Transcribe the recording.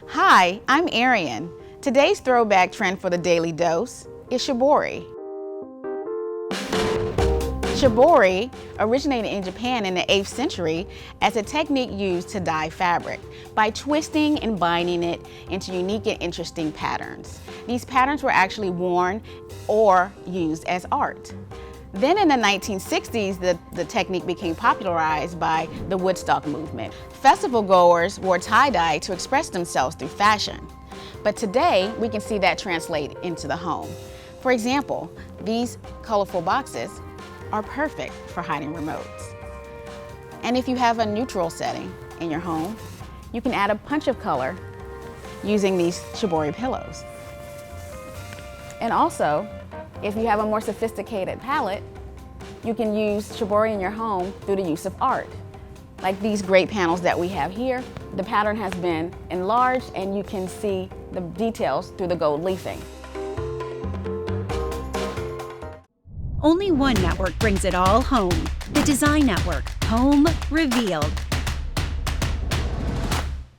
Hi, I'm Ariene. Today's throwback trend for the Daily Dose is Shibori. Shibori originated in Japan in the 8th century as a technique used to dye fabric by twisting and binding it into unique and interesting patterns. These patterns were actually worn or used as art. Then in the 1960s, the technique became popularized by the Woodstock movement. Festival goers wore tie-dye to express themselves through fashion. But today, we can see that translate into the home. For example, these colorful boxes are perfect for hiding remotes. And if you have a neutral setting in your home, you can add a punch of color using these Shibori pillows. And also, if you have a more sophisticated palette, you can use Shibori in your home through the use of art. Like these great panels that we have here, the pattern has been enlarged and you can see the details through the gold leafing. Only one network brings it all home. The Design Network, Home Revealed.